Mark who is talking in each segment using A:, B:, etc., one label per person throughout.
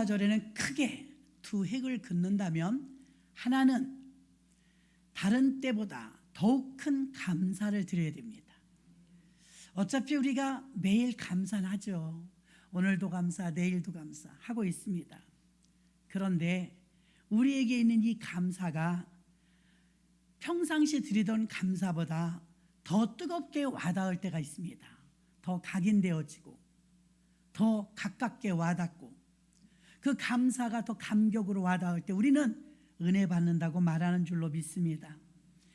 A: 추수감사절에는 크게 두 획을 긋는다면 하나는 다른 때보다 더욱 큰 감사를 드려야 됩니다. 어차피 우리가 매일 감사는 하죠. 오늘도 감사, 내일도 감사 하고 있습니다. 그런데 우리에게 있는 이 감사가 평상시 드리던 감사보다 더 뜨겁게 와닿을 때가 있습니다. 더 각인되어지고 더 가깝게 와닿고 그 감사가 더 감격으로 와닿을 때 우리는 은혜 받는다고 말하는 줄로 믿습니다.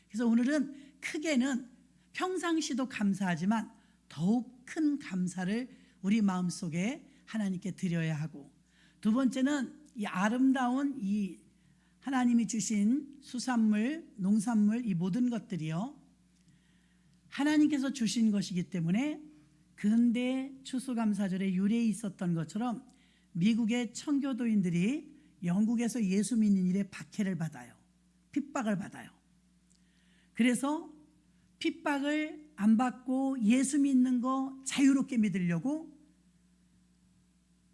A: 그래서 오늘은 크게는 평상시도 감사하지만 더욱 큰 감사를 우리 마음속에 하나님께 드려야 하고, 두 번째는 이 아름다운 이 하나님이 주신 수산물, 농산물 이 모든 것들이요 하나님께서 주신 것이기 때문에 근대 추수감사절에 유래에 있었던 것처럼 미국의 청교도인들이 영국에서 예수 믿는 일에 박해를 받아요. 핍박을 받아요. 그래서 핍박을 안 받고 예수 믿는 거 자유롭게 믿으려고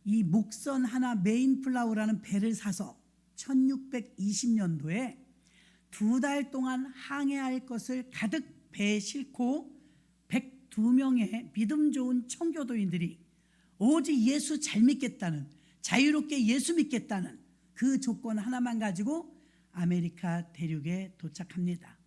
A: 이 목선 하나 메인플라우라는 배를 사서 1620년도에 2달 동안 항해할 것을 가득 배에 싣고 102명의 믿음 좋은 청교도인들이 오직 예수 잘 믿겠다는, 자유롭게 예수 믿겠다는 그 조건 하나만 가지고 아메리카 대륙에 도착합니다.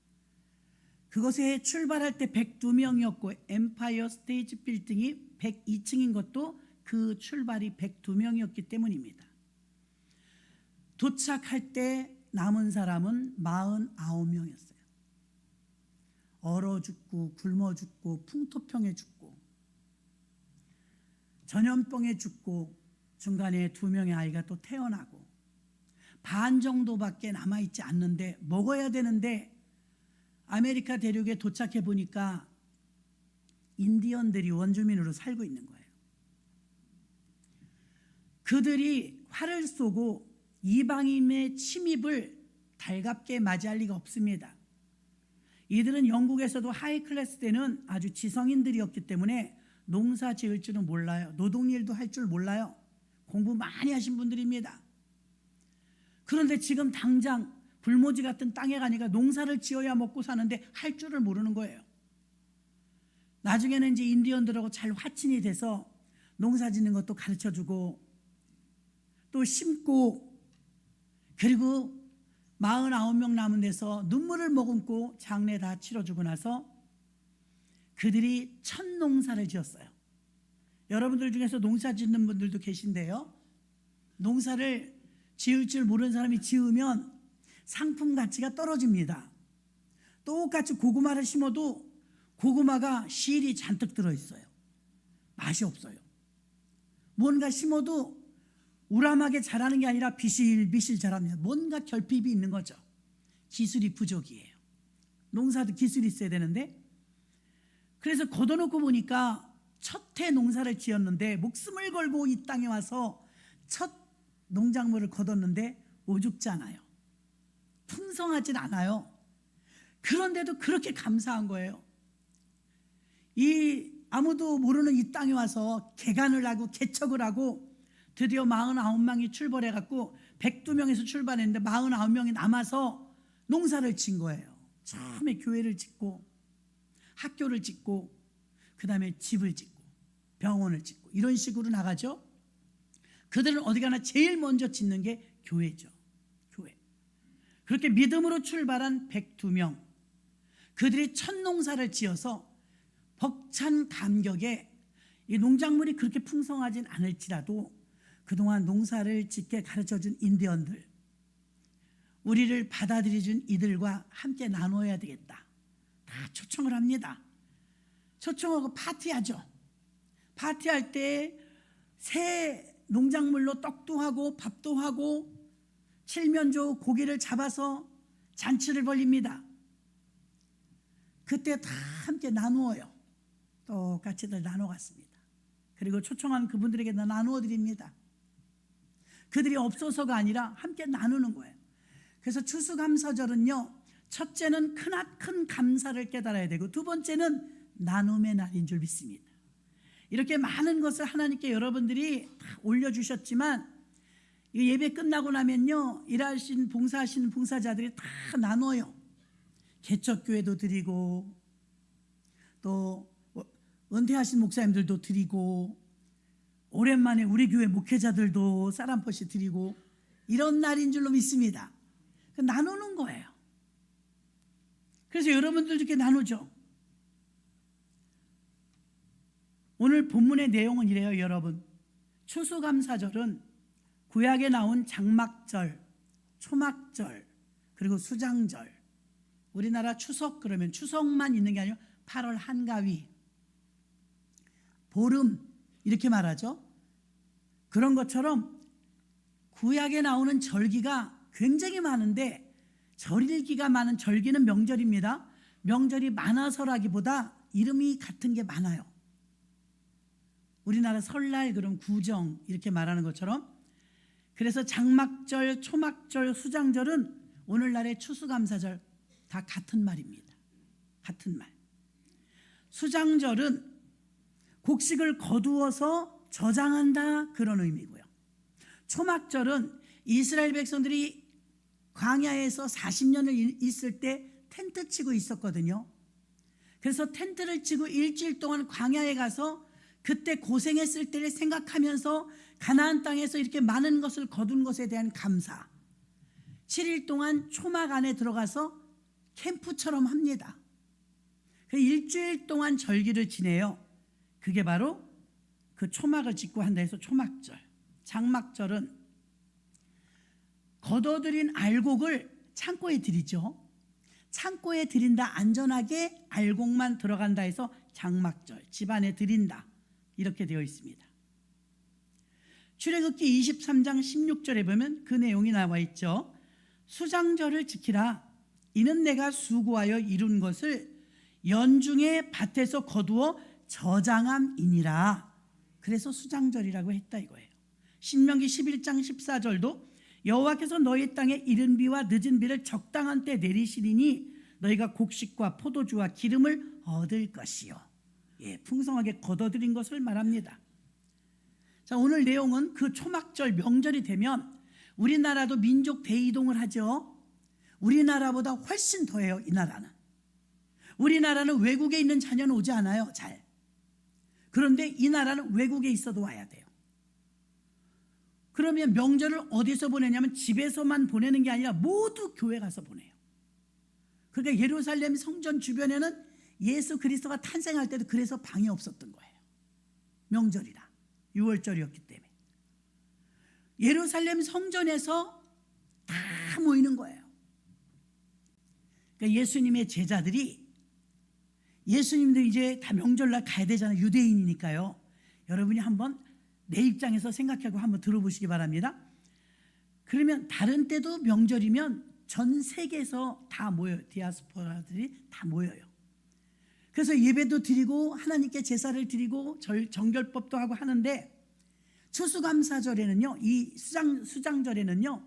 A: 그곳에 출발할 때 102명이었고 엠파이어 스테이트 빌딩이 102층인 것도 그 출발이 102명이었기 때문입니다. 도착할 때 남은 사람은 49명이었어요. 얼어 죽고 굶어 죽고 풍토병에 죽고 전염병에 죽고 중간에 2명의 아이가 또 태어나고 반 정도밖에 남아있지 않는데 먹어야 되는데 아메리카 대륙에 도착해 보니까 인디언들이 원주민으로 살고 있는 거예요. 그들이 활을 쏘고 이방인의 침입을 달갑게 맞이할 리가 없습니다. 이들은 영국에서도 하이 클래스 때는 아주 지성인들이었기 때문에 농사 지을 줄은 몰라요. 노동일도 할 줄 몰라요. 공부 많이 하신 분들입니다. 그런데 지금 당장 불모지 같은 땅에 가니까 농사를 지어야 먹고 사는데 할 줄을 모르는 거예요. 나중에는 이제 인디언들하고 잘 화친이 돼서 농사 짓는 것도 가르쳐주고 또 심고, 그리고 49명 남은 데서 눈물을 머금고 장례 다 치러주고 나서 그들이 첫 농사를 지었어요. 여러분들 중에서 농사 짓는 분들도 계신데요, 농사를 지을 줄 모르는 사람이 지으면 상품 가치가 떨어집니다. 똑같이 고구마를 심어도 고구마가 실이 잔뜩 들어있어요. 맛이 없어요. 뭔가 심어도 우람하게 자라는 게 아니라 비실비실 자랍니다. 뭔가 결핍이 있는 거죠. 기술이 부족이에요. 농사도 기술이 있어야 되는데, 그래서 걷어놓고 보니까 첫 해 농사를 지었는데 목숨을 걸고 이 땅에 와서 첫 농작물을 거뒀는데 오죽지 않아요. 풍성하진 않아요. 그런데도 그렇게 감사한 거예요. 이 아무도 모르는 이 땅에 와서 개간을 하고 개척을 하고 드디어 49명이 출발해갖고 102명에서 출발했는데 49명이 남아서 농사를 진 거예요. 처음에 교회를 짓고 학교를 짓고 그 다음에 집을 짓고 병원을 짓고 이런 식으로 나가죠. 그들은 어디 가나 제일 먼저 짓는 게 교회죠. 교회. 그렇게 믿음으로 출발한 102명, 그들이 첫 농사를 지어서 벅찬 감격에 이 농작물이 그렇게 풍성하진 않을지라도 그동안 농사를 짓게 가르쳐준 인디언들, 우리를 받아들여준 이들과 함께 나눠야 되겠다. 다 초청을 합니다. 초청하고 파티하죠. 파티할 때 새 농작물로 떡도 하고 밥도 하고 칠면조 고기를 잡아서 잔치를 벌립니다. 그때 다 함께 나누어요. 똑같이들 나눠갔습니다. 그리고 초청한 그분들에게 다 나누어 드립니다. 그들이 없어서가 아니라 함께 나누는 거예요. 그래서 추수감사절은요, 첫째는 크나큰 감사를 깨달아야 되고 두 번째는 나눔의 날인 줄 믿습니다. 이렇게 많은 것을 하나님께 여러분들이 다 올려주셨지만 이 예배 끝나고 나면요, 일하신 봉사하시는 봉사자들이 다 나눠요. 개척교회도 드리고 또 은퇴하신 목사님들도 드리고 오랜만에 우리 교회 목회자들도 쌀 한 포씩 드리고 이런 날인 줄로 믿습니다. 나누는 거예요. 그래서 여러분들도 이렇게 나누죠. 오늘 본문의 내용은 이래요, 여러분. 추수감사절은 구약에 나온 장막절, 초막절, 그리고 수장절. 우리나라 추석 그러면 추석만 있는 게 아니라 8월 한가위, 보름 이렇게 말하죠. 그런 것처럼 구약에 나오는 절기가 굉장히 많은데 절일기가 많은 절기는 명절입니다. 명절이 많아서라기보다 이름이 같은 게 많아요. 우리나라 설날 그럼 구정 이렇게 말하는 것처럼, 그래서 장막절, 초막절, 수장절은 오늘날의 추수감사절 다 같은 말입니다. 같은 말. 수장절은 곡식을 거두어서 저장한다 그런 의미고요. 초막절은 이스라엘 백성들이 광야에서 40년을 있을 때 텐트 치고 있었거든요. 그래서 텐트를 치고 일주일 동안 광야에 가서 그때 고생했을 때를 생각하면서 가나안 땅에서 이렇게 많은 것을 거둔 것에 대한 감사, 7일 동안 초막 안에 들어가서 캠프처럼 합니다. 일주일 동안 절기를 지내요. 그게 바로 그 초막을 짓고 한다 해서 초막절. 장막절은 걷어들인 알곡을 창고에 들이죠. 창고에 들인다, 안전하게 알곡만 들어간다 해서 장막절, 집안에 들인다 이렇게 되어 있습니다. 출애굽기 23장 16절에 보면 그 내용이 나와 있죠. 수장절을 지키라. 이는 내가 수고하여 이룬 것을 연중에 밭에서 거두어 저장함이니라. 그래서 수장절이라고 했다 이거예요. 신명기 11장 14절도 여호와께서 너희 땅에 이른 비와 늦은 비를 적당한 때 내리시리니 너희가 곡식과 포도주와 기름을 얻을 것이요. 풍성하게 거둬들인 것을 말합니다. 자, 오늘 내용은 그 초막절 명절이 되면 우리나라도 민족 대이동을 하죠. 우리나라보다 훨씬 더해요. 이 나라는. 우리나라는 외국에 있는 자녀는 오지 않아요. 잘. 그런데 이 나라는 외국에 있어도 와야 돼요. 그러면 명절을 어디서 보내냐면 집에서만 보내는 게 아니라 모두 교회 가서 보내요. 그러니까 예루살렘 성전 주변에는 예수 그리스도가 탄생할 때도 그래서 방이 없었던 거예요. 명절이라. 6월절이었기 때문에. 예루살렘 성전에서 다 모이는 거예요. 그러니까 예수님의 제자들이, 예수님도 이제 다 명절날 가야 되잖아요. 유대인이니까요. 여러분이 한번 내 입장에서 생각하고 한번 들어보시기 바랍니다. 그러면 다른 때도 명절이면 전 세계에서 다 모여요. 디아스포라들이 다 모여요. 그래서 예배도 드리고 하나님께 제사를 드리고 정결법도 하고 하는데, 추수감사절에는요, 이 수장절에는요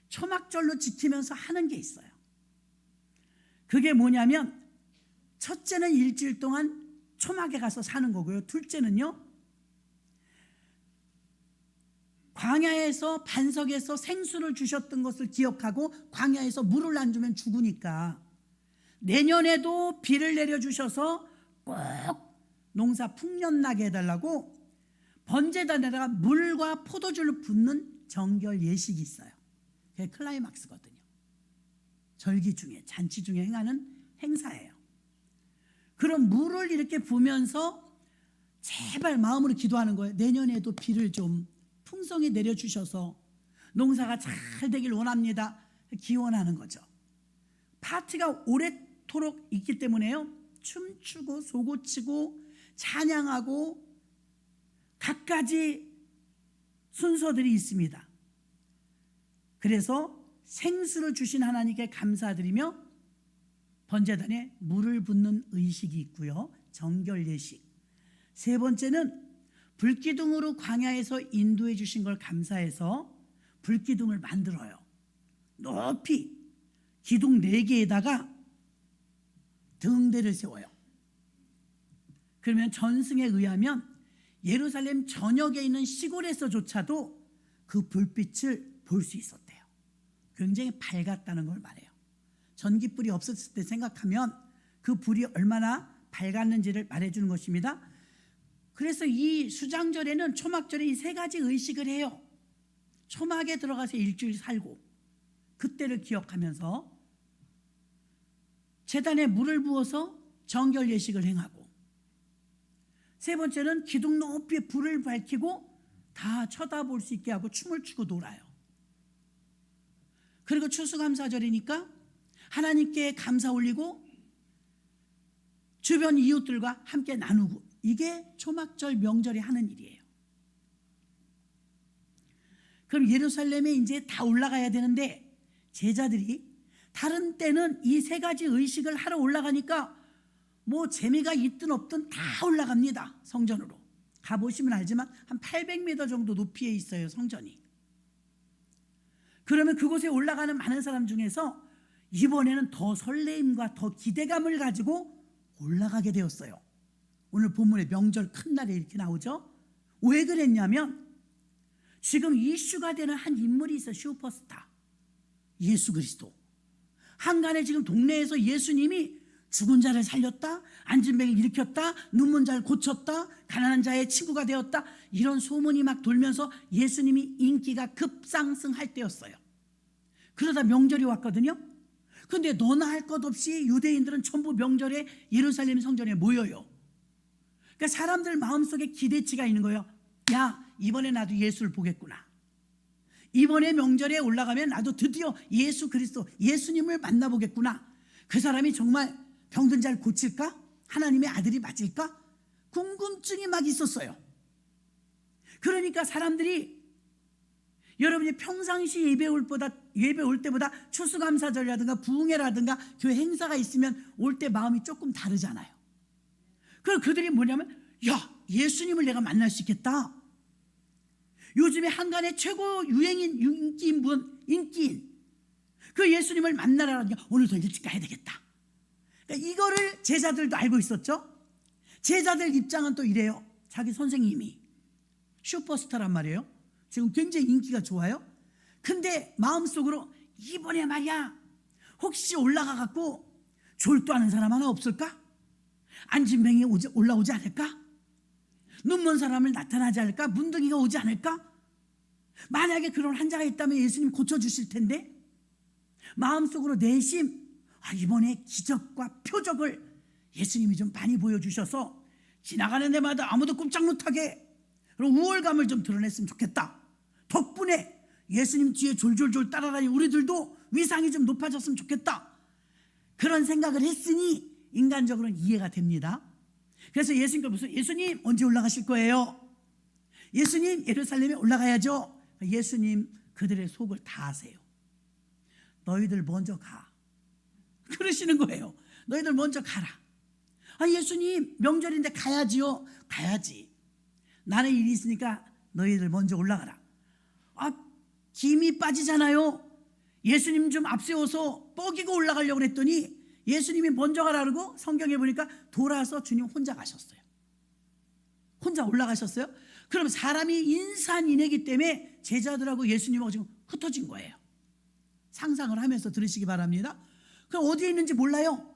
A: 초막절로 지키면서 하는 게 있어요. 그게 뭐냐면, 첫째는 일주일 동안 초막에 가서 사는 거고요. 둘째는요, 광야에서 반석에서 생수를 주셨던 것을 기억하고 광야에서 물을 안 주면 죽으니까 내년에도 비를 내려주셔서 꼭 농사 풍년나게 해달라고 번제단에다가 물과 포도주를 붓는 정결 예식이 있어요. 그게 클라이막스거든요. 절기 중에, 잔치 중에 행하는 행사예요. 그럼 물을 이렇게 부면서 제발 마음으로 기도하는 거예요. 내년에도 비를 좀 풍성히 내려주셔서 농사가 잘 되길 원합니다. 기원하는 거죠. 파티가 오래도록 있기 때문에요, 춤추고 소고치고 찬양하고 갖가지 순서들이 있습니다. 그래서 생수를 주신 하나님께 감사드리며 번제단에 물을 붓는 의식이 있고요. 정결 예식. 세 번째는 불기둥으로 광야에서 인도해 주신 걸 감사해서 불기둥을 만들어요. 높이 기둥 4개에다가 등대를 세워요. 그러면 전승에 의하면 예루살렘 전역에 있는 시골에서조차도 그 불빛을 볼 수 있었대요. 굉장히 밝았다는 걸 말해요. 전기불이 없었을 때 생각하면 그 불이 얼마나 밝았는지를 말해주는 것입니다. 그래서 이 수장절에는 초막절에 이 세 가지 의식을 해요. 초막에 들어가서 일주일 살고 그때를 기억하면서 제단에 물을 부어서 정결 예식을 행하고, 세 번째는 기둥 높이 불을 밝히고 다 쳐다볼 수 있게 하고 춤을 추고 놀아요. 그리고 추수감사절이니까 하나님께 감사 올리고 주변 이웃들과 함께 나누고, 이게 초막절 명절이 하는 일이에요. 그럼 예루살렘에 이제 다 올라가야 되는데 제자들이 다른 때는 이 세 가지 의식을 하러 올라가니까 뭐 재미가 있든 없든 다 올라갑니다. 성전으로 가보시면 알지만 한 800m 정도 높이에 있어요, 성전이. 그러면 그곳에 올라가는 많은 사람 중에서 이번에는 더 설레임과 더 기대감을 가지고 올라가게 되었어요. 오늘 본문에 명절 큰 날에 이렇게 나오죠. 왜 그랬냐면 지금 이슈가 되는 한 인물이 있어요. 슈퍼스타 예수 그리스도. 한간에 지금 동네에서 예수님이 죽은 자를 살렸다, 앉은 뱅이를 일으켰다, 눈먼 자를 고쳤다, 가난한 자의 친구가 되었다, 이런 소문이 막 돌면서 예수님이 인기가 급상승할 때였어요. 그러다 명절이 왔거든요. 근데 너나 할 것 없이 유대인들은 전부 명절에 예루살렘 성전에 모여요. 그러니까 사람들 마음속에 기대치가 있는 거예요. 야, 이번에 나도 예수를 보겠구나. 이번에 명절에 올라가면 나도 드디어 예수 그리스도, 예수님을 만나보겠구나. 그 사람이 정말 병든 자를 고칠까? 하나님의 아들이 맞을까? 궁금증이 막 있었어요. 그러니까 사람들이 여러분이 평상시 예배 올 때보다 추수감사절이라든가 부흥회라든가 교회 행사가 있으면 올 때 마음이 조금 다르잖아요. 그럼 그들이 뭐냐면, 야, 예수님을 내가 만날 수 있겠다. 요즘에 한간의 최고 유행인 인기인 그 예수님을 만나라니까 오늘 더 일찍 가야 되겠다. 그러니까 이거를 제자들도 알고 있었죠. 제자들 입장은 또 이래요. 자기 선생님이 슈퍼스타란 말이에요. 지금 굉장히 인기가 좋아요. 근데 마음속으로 이번에 말이야, 혹시 올라가 갖고 졸도하는 사람 하나 없을까? 앉은 뱅이 올라오지 않을까? 눈먼 사람을 나타나지 않을까? 문둥이가 오지 않을까? 만약에 그런 환자가 있다면 예수님 고쳐주실 텐데, 마음속으로 내심 이번에 기적과 표적을 예수님이 좀 많이 보여주셔서 지나가는 데마다 아무도 꼼짝 못하게 그런 우월감을 좀 드러냈으면 좋겠다. 덕분에 예수님 뒤에 졸졸졸 따라다니 우리들도 위상이 좀 높아졌으면 좋겠다. 그런 생각을 했으니 인간적으로는 이해가 됩니다. 그래서 예수님 언제 올라가실 거예요? 예수님 예루살렘에 올라가야죠. 예수님 그들의 속을 다 아세요. 너희들 먼저 가. 그러시는 거예요. 너희들 먼저 가라. 예수님 명절인데 가야지요. 가야지. 나는 일이 있으니까 너희들 먼저 올라가라. 김이 빠지잖아요. 예수님 좀 앞세워서 뻐기고 올라가려고 했더니 예수님이 먼저 가라 그러고 성경에 보니까 돌아서 주님 혼자 가셨어요. 혼자 올라가셨어요. 그럼 사람이 인산인해기 때문에 제자들하고 예수님하고 지금 흩어진 거예요. 상상을 하면서 들으시기 바랍니다. 그럼 어디에 있는지 몰라요.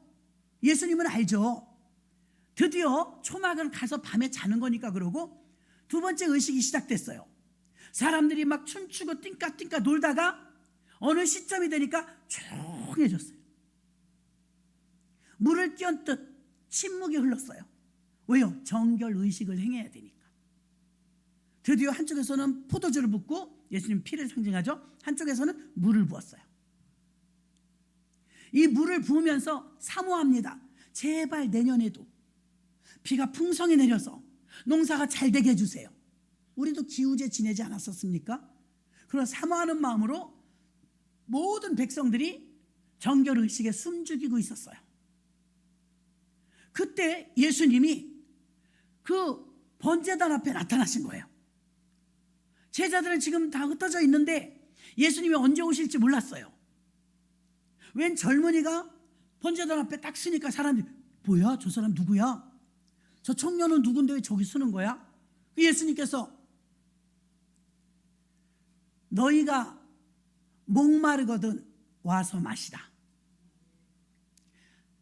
A: 예수님은 알죠. 드디어 초막을 가서 밤에 자는 거니까 그러고 두 번째 의식이 시작됐어요. 사람들이 막 춤추고 띵까띵까 놀다가 어느 시점이 되니까 조용해졌어요. 물을 끼얹듯 침묵이 흘렀어요. 왜요? 정결 의식을 행해야 되니까. 드디어 한쪽에서는 포도주를 붓고 예수님 피를 상징하죠. 한쪽에서는 물을 부었어요. 이 물을 부으면서 사모합니다. 제발 내년에도 비가 풍성히 내려서 농사가 잘 되게 해주세요. 우리도 기우제 지내지 않았었습니까? 그런 사모하는 마음으로 모든 백성들이 정결의식에 숨죽이고 있었어요. 그때 예수님이 그 번제단 앞에 나타나신 거예요. 제자들은 지금 다 흩어져 있는데 예수님이 언제 오실지 몰랐어요. 웬 젊은이가 번제단 앞에 딱 서니까 사람들이 뭐야? 저 사람 누구야? 저 청년은 누군데 왜 저기 서는 거야? 예수님께서 너희가 목마르거든 와서 마시라.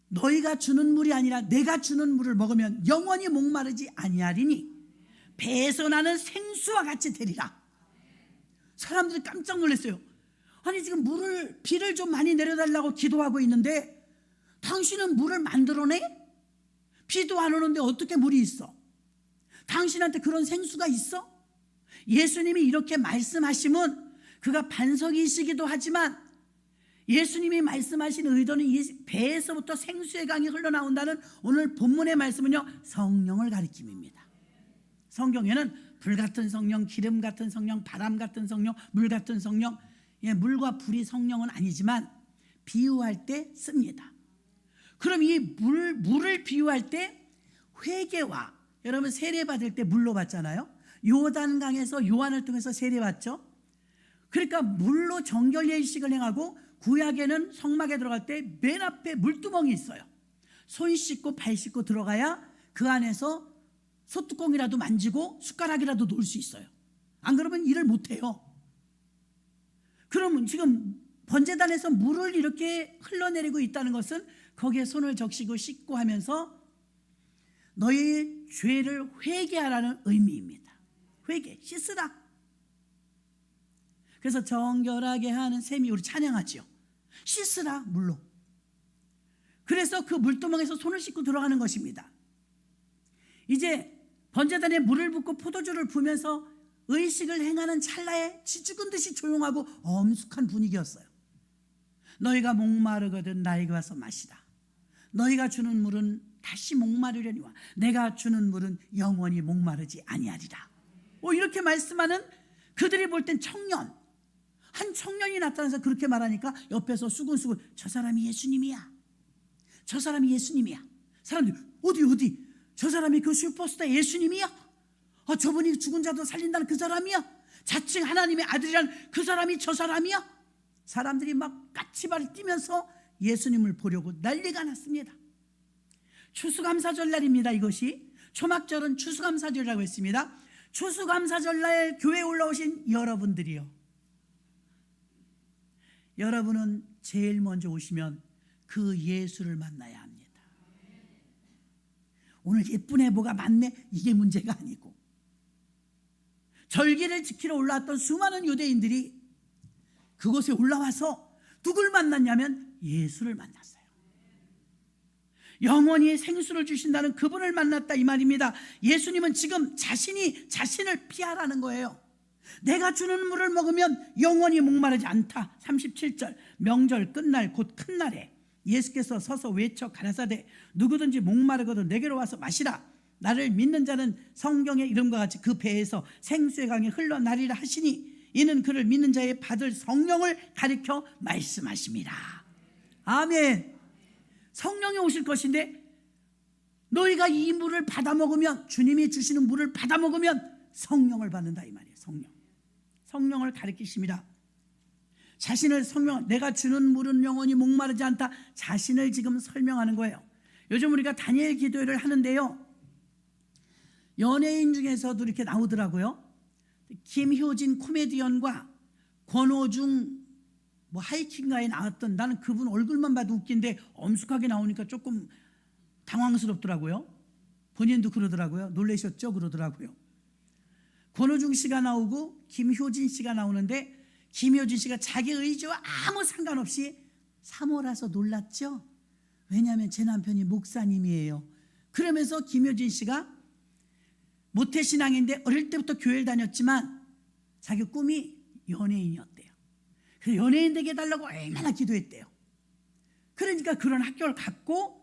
A: 너희가 주는 물이 아니라 내가 주는 물을 먹으면 영원히 목마르지 아니하리니 배에서 나는 생수와 같이 되리라. 사람들이 깜짝 놀랐어요. 아니 지금 비를 좀 많이 내려달라고 기도하고 있는데 당신은 물을 만들어내? 비도 안 오는데 어떻게 물이 있어? 당신한테 그런 생수가 있어? 예수님이 이렇게 말씀하시면 그가 반석이시기도 하지만 예수님이 말씀하신 의도는 이 배에서부터 생수의 강이 흘러나온다는 오늘 본문의 말씀은요, 성령을 가리킴입니다. 성경에는 불 같은 성령, 기름 같은 성령, 바람 같은 성령, 물 같은 성령, 물과 불이 성령은 아니지만 비유할 때 씁니다. 그럼 이 물을 비유할 때 회개와, 여러분 세례 받을 때 물로 받잖아요. 요단강에서 요한을 통해서 세례 받죠. 그러니까 물로 정결예식을 행하고 구약에는 성막에 들어갈 때 맨 앞에 물두멍이 있어요. 손 씻고 발 씻고 들어가야 그 안에서 소뚜껑이라도 만지고 숟가락이라도 놓을 수 있어요. 안 그러면 일을 못해요. 그러면 지금 번제단에서 물을 이렇게 흘러내리고 있다는 것은 거기에 손을 적시고 씻고 하면서 너의 죄를 회개하라는 의미입니다. 회개, 씻으라. 그래서 정결하게 하는 셈이 우리 찬양하지요. 씻으라 물로. 그래서 그 물두멍에서 손을 씻고 들어가는 것입니다. 이제 번제단에 물을 붓고 포도주를 부으면서 의식을 행하는 찰나에 쥐죽은 듯이 조용하고 엄숙한 분위기였어요. 너희가 목마르거든 나에게 와서 마시라. 너희가 주는 물은 다시 목마르려니와 내가 주는 물은 영원히 목마르지 아니하리라. 이렇게 말씀하는 그들이 볼 땐 청년, 한 청년이 나타나서 그렇게 말하니까 옆에서 수근수근 저 사람이 예수님이야. 저 사람이 예수님이야. 사람들이 어디 저 사람이 그 슈퍼스타 예수님이야? 저분이 죽은 자도 살린다는 그 사람이야? 자칭 하나님의 아들이라는 그 사람이 저 사람이야? 사람들이 막 까치발을 뛰면서 예수님을 보려고 난리가 났습니다. 추수감사절 날입니다. 이것이 초막절은 추수감사절이라고 했습니다. 추수감사절 날 교회에 올라오신 여러분들이요, 여러분은 제일 먼저 오시면 그 예수를 만나야 합니다. 오늘 예쁜 애보가 많네, 이게 문제가 아니고 절기를 지키러 올라왔던 수많은 유대인들이 그곳에 올라와서 누굴 만났냐면 예수를 만났어요. 영원히 생수를 주신다는 그분을 만났다 이 말입니다. 예수님은 지금 자신을 피하라는 거예요. 내가 주는 물을 먹으면 영원히 목마르지 않다. 37절 명절 끝날 곧 큰 날에 예수께서 서서 외쳐 가라사대 누구든지 목마르거든 내게로 와서 마시라. 나를 믿는 자는 성경의 이름과 같이 그 배에서 생수의 강이 흘러나리라 하시니 이는 그를 믿는 자의 받을 성령을 가리켜 말씀하십니다. 아멘. 성령이 오실 것인데 너희가 이 물을 받아 먹으면, 주님이 주시는 물을 받아 먹으면 성령을 받는다 이 말이에요. 성령을 가리키십니다. 자신을 내가 주는 물은 영원히 목마르지 않다. 자신을 지금 설명하는 거예요. 요즘 우리가 다니엘 기도회를 하는데요, 연예인 중에서도 이렇게 나오더라고요. 김효진 코미디언과 권오중 하이킹가에 나왔던, 나는 그분 얼굴만 봐도 웃긴데 엄숙하게 나오니까 조금 당황스럽더라고요. 본인도 그러더라고요. 놀라셨죠? 그러더라고요. 권오중 씨가 나오고 김효진 씨가 나오는데 김효진 씨가 자기 의지와 아무 상관없이 사모라서 놀랐죠. 왜냐하면 제 남편이 목사님이에요. 그러면서 김효진 씨가 모태신앙인데 어릴 때부터 교회를 다녔지만 자기 꿈이 연예인이었대요. 그래서 연예인 되게 해달라고 얼마나 기도했대요. 그러니까 그런 학교를 갔고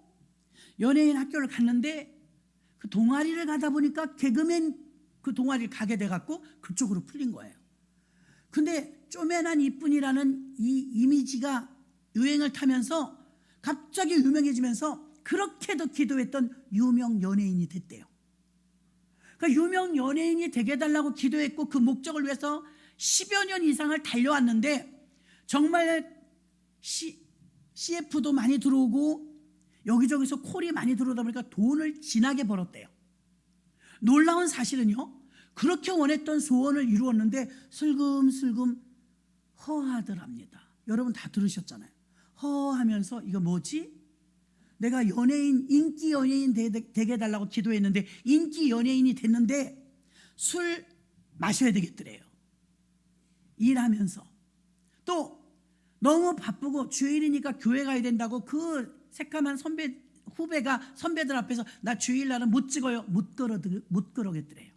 A: 연예인 학교를 갔는데 그 동아리를 가다 보니까 개그맨 그 동아리를 가게 돼갖고 그쪽으로 풀린 거예요. 근데 쪼매난 이쁜이라는 이 이미지가 유행을 타면서 갑자기 유명해지면서 그렇게도 기도했던 유명 연예인이 됐대요. 그러니까 유명 연예인이 되게 해달라고 기도했고 그 목적을 위해서 10여 년 이상을 달려왔는데 정말 CF도 많이 들어오고 여기저기서 콜이 많이 들어오다 보니까 돈을 진하게 벌었대요. 놀라운 사실은요, 그렇게 원했던 소원을 이루었는데 슬금슬금 허하더랍니다. 여러분 다 들으셨잖아요. 허하면서 이거 뭐지? 내가 연예인, 인기 연예인 되게 해달라고 기도했는데 인기 연예인이 됐는데 술 마셔야 되겠더래요. 일하면서. 또 너무 바쁘고 주일이니까 교회 가야 된다고 그 새까만 후배가 선배들 앞에서 나 주일날은 못 찍어요. 못 그러겠더래요.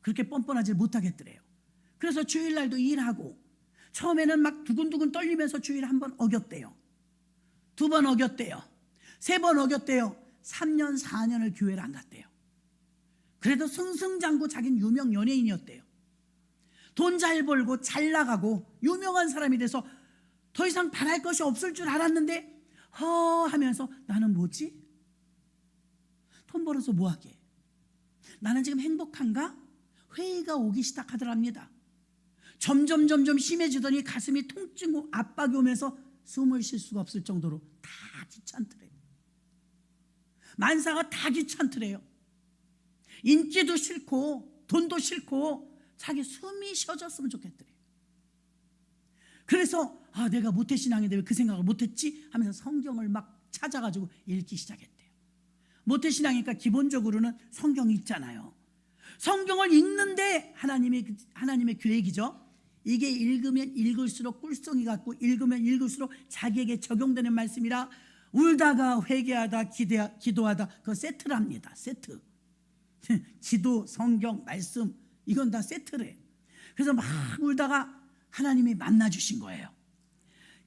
A: 그렇게 뻔뻔하지 못하겠더래요. 그래서 주일날도 일하고 처음에는 막 두근두근 떨리면서 주일 한 번 어겼대요. 2번 어겼대요. 3번 어겼대요. 3년 4년을 교회를 안 갔대요. 그래도 승승장구 자기는 유명 연예인이었대요. 돈 잘 벌고 잘 나가고 유명한 사람이 돼서 더 이상 바랄 것이 없을 줄 알았는데 하면서 나는 뭐지? 돈 벌어서 뭐하게? 나는 지금 행복한가? 회의가 오기 시작하더랍니다. 점점 심해지더니 가슴이 통증고 압박이 오면서 숨을 쉴 수가 없을 정도로 다 귀찮더래요. 만사가 다 귀찮더래요. 인기도 싫고 돈도 싫고 자기 숨이 쉬어졌으면 좋겠더래요. 그래서 내가 모태신앙인데 왜 그 생각을 못했지? 하면서 성경을 막 찾아가지고 읽기 시작했대요. 모태신앙이니까 기본적으로는 성경 읽잖아요. 성경을 읽는데 하나님의 계획이죠. 이게 읽으면 읽을수록 꿀송이 같고 읽으면 읽을수록 자기에게 적용되는 말씀이라 울다가 회개하다 기도하다 그거 세트랍니다. 세트. 기도, 성경, 말씀 이건 다 세트래. 그래서 막 울다가 하나님이 만나주신 거예요.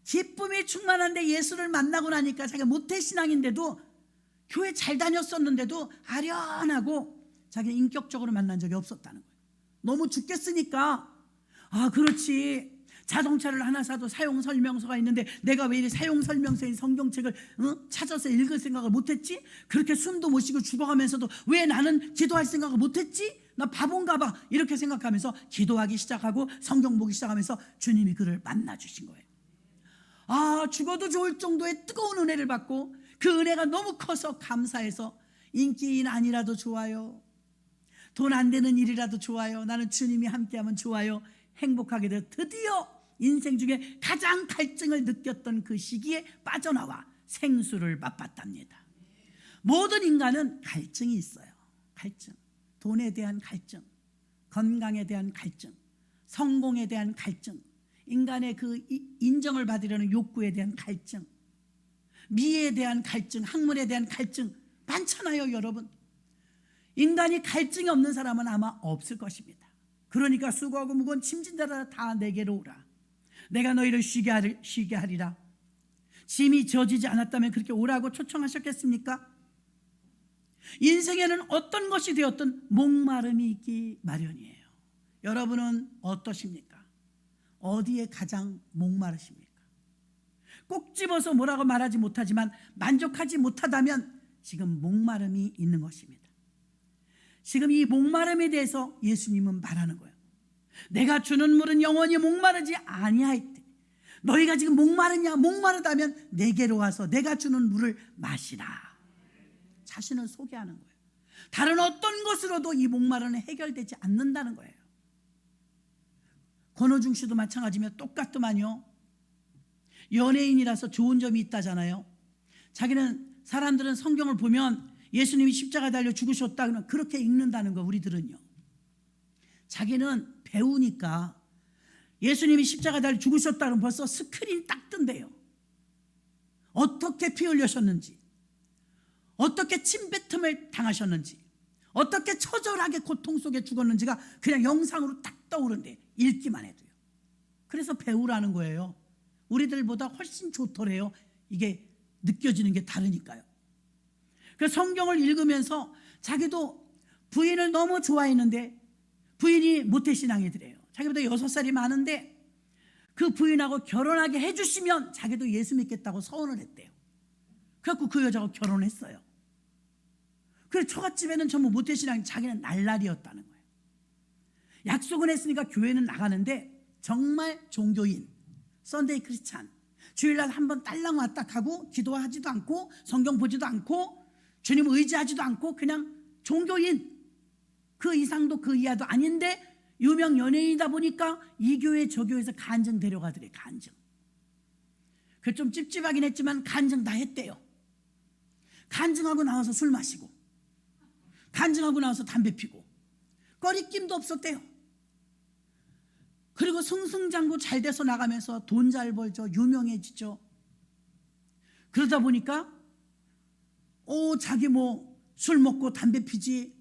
A: 기쁨이 충만한데 예수를 만나고 나니까 자기가 모태신앙인데도 교회 잘 다녔었는데도 아련하고 자기가 인격적으로 만난 적이 없었다는 거예요. 너무 죽겠으니까 그렇지 자동차를 하나 사도 사용설명서가 있는데 내가 왜 이 사용설명서인 성경책을 찾아서 읽을 생각을 못했지? 그렇게 숨도 못 쉬고 죽어가면서도 왜 나는 기도할 생각을 못했지? 나 바본가 봐 이렇게 생각하면서 기도하기 시작하고 성경 보기 시작하면서 주님이 그를 만나주신 거예요. 죽어도 좋을 정도의 뜨거운 은혜를 받고 그 은혜가 너무 커서 감사해서 인기인 아니라도 좋아요. 돈 안 되는 일이라도 좋아요. 나는 주님이 함께하면 좋아요. 행복하게 돼 드디어 인생 중에 가장 갈증을 느꼈던 그 시기에 빠져나와 생수를 맛봤답니다. 모든 인간은 갈증이 있어요. 갈증. 돈에 대한 갈증, 건강에 대한 갈증, 성공에 대한 갈증, 인간의 그 인정을 받으려는 욕구에 대한 갈증, 미에 대한 갈증, 학문에 대한 갈증 많잖아요, 여러분. 인간이 갈증이 없는 사람은 아마 없을 것입니다. 그러니까 수고하고 무거운 짐진들아 다 내게로 오라. 내가 너희를 쉬게 하리라. 짐이 져지지 않았다면 그렇게 오라고 초청하셨겠습니까? 인생에는 어떤 것이 되었든 목마름이 있기 마련이에요. 여러분은 어떠십니까? 어디에 가장 목마르십니까? 꼭 집어서 뭐라고 말하지 못하지만 만족하지 못하다면 지금 목마름이 있는 것입니다. 지금 이 목마름에 대해서 예수님은 말하는 거예요. 내가 주는 물은 영원히 목마르지 아니하였대. 너희가 지금 목마르다면 내게로 와서 내가 주는 물을 마시라. 자신을 소개하는 거예요. 다른 어떤 것으로도 이 목마름은 해결되지 않는다는 거예요. 권호중 씨도 마찬가지며 똑같더만요. 연예인이라서 좋은 점이 있다잖아요. 사람들은 성경을 보면 예수님이 십자가 달려 죽으셨다 그러면 그렇게 읽는다는 거. 우리들은요. 자기는 배우니까 예수님이 십자가 달려 죽으셨다 그러면 벌써 스크린 딱 뜬대요. 어떻게 피 흘리셨는지, 어떻게 침뱉음을 당하셨는지, 어떻게 처절하게 고통 속에 죽었는지가 그냥 영상으로 딱 떠오른대. 읽기만 해도요. 그래서 배우라는 거예요. 우리들보다 훨씬 좋더래요. 이게 느껴지는 게 다르니까요. 그래서 성경을 읽으면서 자기도 부인을 너무 좋아했는데 부인이 모태신앙이더래요. 자기보다 6살이 많은데 그 부인하고 결혼하게 해주시면 자기도 예수 믿겠다고 서원을 했대요. 그래갖고 그 여자하고 결혼했어요. 그래서 처갓집에는 전부 모태신앙이 자기는 날라리였다는 거예요. 약속은 했으니까 교회는 나가는데 정말 종교인, 썬데이 크리스찬, 주일날 한번 딸랑 왔다 가고 기도하지도 않고 성경 보지도 않고 주님 의지하지도 않고 그냥 종교인, 그 이상도 그 이하도 아닌데 유명 연예인이다 보니까 이 교회 저 교회에서 간증 데려가더래. 간증. 그 좀 찝찝하긴 했지만 간증 다 했대요. 간증하고 나와서 술 마시고, 간증하고 나와서 담배 피고, 꺼리낌도 없었대요. 그리고 승승장구 잘 돼서 나가면서 돈 잘 벌죠. 유명해지죠. 그러다 보니까 자기 뭐 술 먹고 담배 피지,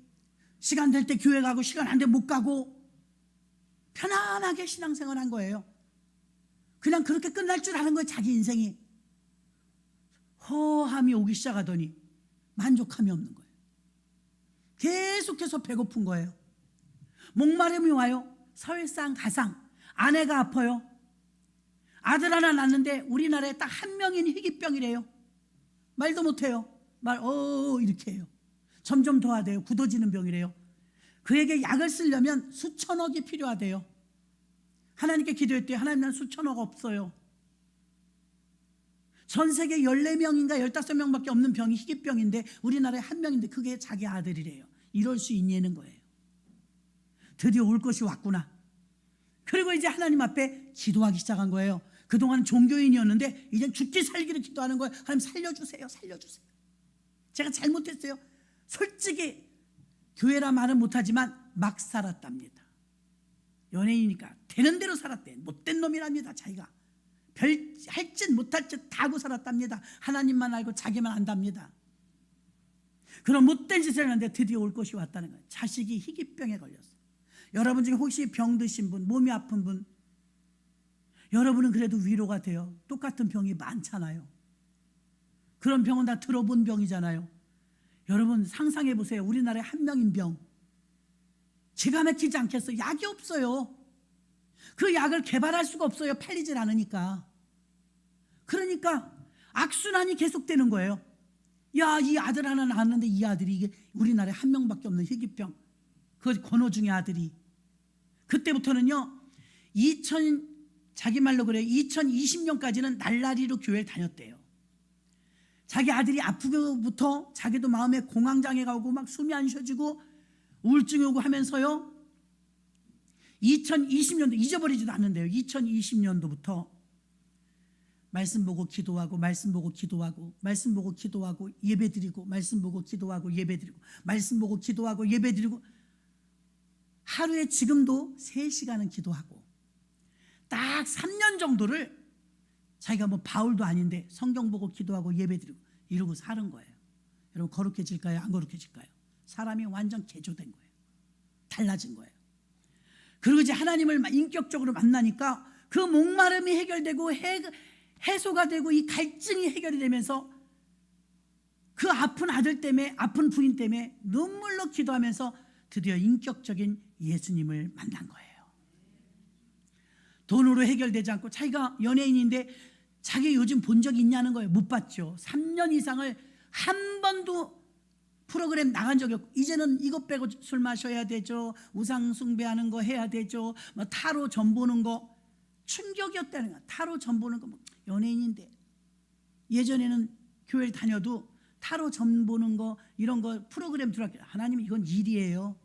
A: 시간 될 때 교회 가고 시간 안 되면 못 가고 편안하게 신앙생활 한 거예요. 그냥 그렇게 끝날 줄 아는 거예요. 자기 인생이. 허함이 오기 시작하더니 만족함이 없는 거예요. 계속해서 배고픈 거예요. 목마름이 와요. 설상 가상. 아내가 아파요. 아들 하나 낳는데 우리나라에 딱 한 명인 희귀병이래요. 말도 못해요. 이렇게 해요. 점점 더하대요. 굳어지는 병이래요. 그에게 약을 쓰려면 수천억이 필요하대요. 하나님께 기도했대요. 하나님, 난 수천억 없어요. 전 세계 14명인가 15명밖에 없는 병이 희귀병인데 우리나라에 한 명인데 그게 자기 아들이래요. 이럴 수 있냐는 거예요. 드디어 올 것이 왔구나. 그리고 이제 하나님 앞에 기도하기 시작한 거예요. 그동안 종교인이었는데 이제 죽기 살기를 기도하는 거예요. 하나님 살려주세요. 살려주세요. 제가 잘못했어요. 솔직히 교회라 말은 못하지만 막 살았답니다. 연예인이니까 되는 대로 살았대. 못된 놈이랍니다. 자기가 별 할 짓 못할 짓 다 하고 살았답니다. 하나님만 알고 자기만 안답니다. 그런 못된 짓을 하는데 드디어 올 것이 왔다는 거예요. 자식이 희귀병에 걸렸어요. 여러분 중에 혹시 병드신 분, 몸이 아픈 분, 여러분은 그래도 위로가 돼요. 똑같은 병이 많잖아요. 그런 병은 다 들어본 병이잖아요. 여러분 상상해 보세요. 우리나라에 한 명인 병. 기가 막히지 않겠어요? 약이 없어요. 그 약을 개발할 수가 없어요. 팔리질 않으니까. 그러니까 악순환이 계속되는 거예요. 야, 이 아들 하나 낳았는데 이 아들이 이게 우리나라에 한 명밖에 없는 희귀병. 그 권호 중의 아들이. 그때부터는요. 자기 말로 그래요. 2020년까지는 날라리로 교회를 다녔대요. 자기 아들이 아프고부터 자기도 마음에 공황장애가 오고 막 숨이 안 쉬어지고 우울증이 오고 하면서요. 2020년도 잊어버리지도 않는데요. 2020년도부터 말씀 보고 기도하고 말씀 보고 기도하고 말씀 보고 기도하고 예배드리고 말씀 보고 기도하고 예배드리고 말씀 보고 기도하고 예배드리고 하루에 지금도 3시간은 기도하고 딱 3년 정도를 자기가 뭐 바울도 아닌데 성경 보고 기도하고 예배드리고 이러고 사는 거예요. 여러분 거룩해질까요? 안 거룩해질까요? 사람이 완전 개조된 거예요. 달라진 거예요. 그리고 이제 하나님을 인격적으로 만나니까 그 목마름이 해결되고 해소가 되고 이 갈증이 해결이 되면서 그 아픈 아들 때문에 아픈 부인 때문에 눈물로 기도하면서 드디어 인격적인 예수님을 만난 거예요. 돈으로 해결되지 않고 자기가 연예인인데 자기 요즘 본 적이 있냐는 거예요. 못 봤죠. 3년 이상을 한 번도 프로그램 나간 적이 없고 이제는 이것 빼고 술 마셔야 되죠. 우상 숭배하는 거 해야 되죠. 뭐 타로 점 보는 거 충격이었다는 거야. 타로 점 보는 거 뭐 연예인인데 예전에는 교회를 다녀도 타로 점 보는 거 이런 거 프로그램 들어왔게 하나님 이건 일이에요.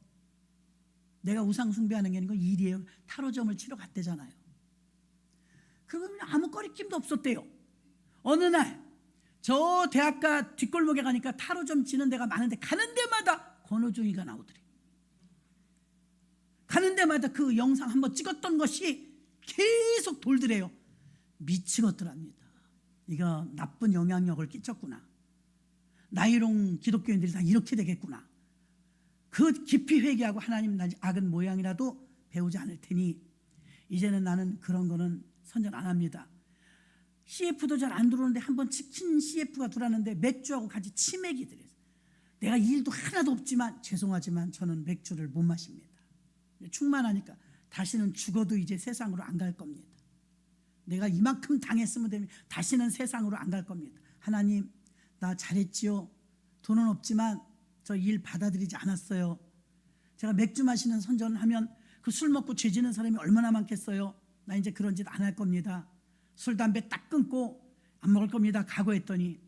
A: 내가 우상 숭배하는 게 아니고 일이에요. 타로 점을 치러 갔대잖아요. 그러면 아무 거리낌도 없었대요. 어느 날 저 대학가 뒷골목에 가니까 타로 점 치는 데가 많은데 가는 데마다 권호중이가 나오더래. 가는 데마다 그 영상 한번 찍었던 것이 계속 돌더래요. 미치겠더랍니다. 이거 나쁜 영향력을 끼쳤구나. 나이롱 기독교인들이 다 이렇게 되겠구나. 그 깊이 회개하고 하나님 나 악은 모양이라도 배우지 않을 테니 이제는 나는 그런 거는 선전 안 합니다. CF도 잘 안 들어오는데 한번 치킨 CF가 들어왔는데 맥주하고 같이 치맥이 들어요. 내가 일도 하나도 없지만 죄송하지만 저는 맥주를 못 마십니다. 충만하니까 다시는 죽어도 이제 세상으로 안 갈 겁니다. 내가 이만큼 당했으면 되면 다시는 세상으로 안 갈 겁니다. 하나님 나 잘했지요. 돈은 없지만 저 일 받아들이지 않았어요. 제가 맥주 마시는 선전하면 그 술 먹고 죄지는 사람이 얼마나 많겠어요. 나 이제 그런 짓 안 할 겁니다. 술 담배 딱 끊고 안 먹을 겁니다. 각오했더니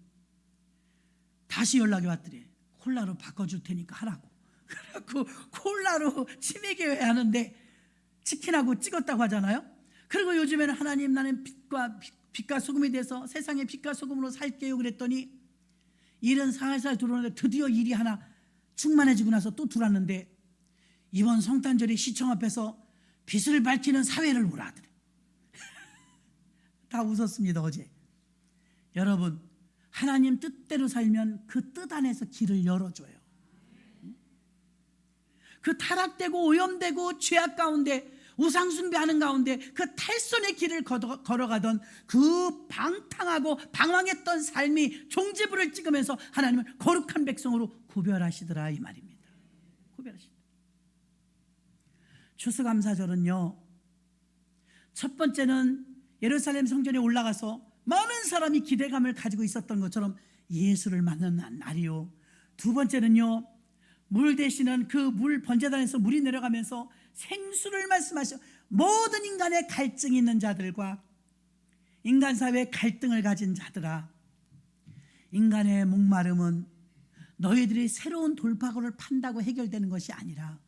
A: 다시 연락이 왔더래. 콜라로 바꿔줄 테니까 하라고. 그래갖고 콜라로 치맥회 하는데 치킨하고 찍었다고 하잖아요. 그리고 요즘에는 하나님 나는 빛과 소금이 돼서 세상의 빛과 소금으로 살게요 그랬더니 일은 살살 들어오는데 드디어 일이 하나 충만해지고 나서 또 들어왔는데 이번 성탄절에 시청 앞에서 빛을 밝히는 사회를 보라 하더래. 다 웃었습니다 어제. 여러분 하나님 뜻대로 살면 그 뜻 안에서 길을 열어줘요. 그 타락되고 오염되고 죄악 가운데 우상숭배하는 가운데 그 탈선의 길을 걸어가던 그 방탕하고 방황했던 삶이 종지부를 찍으면서 하나님은 거룩한 백성으로 구별하시더라 이 말입니다. 구별하시더라. 추수감사절은요, 첫 번째는 예루살렘 성전에 올라가서 많은 사람이 기대감을 가지고 있었던 것처럼 예수를 만나는 날이요. 두 번째는요, 물 대신은 그 물 번제단에서 물이 내려가면서 생수를 말씀하셔 모든 인간의 갈증이 있는 자들과 인간 사회의 갈등을 가진 자들아, 인간의 목마름은 너희들이 새로운 돌파구를 판다고 해결되는 것이 아니라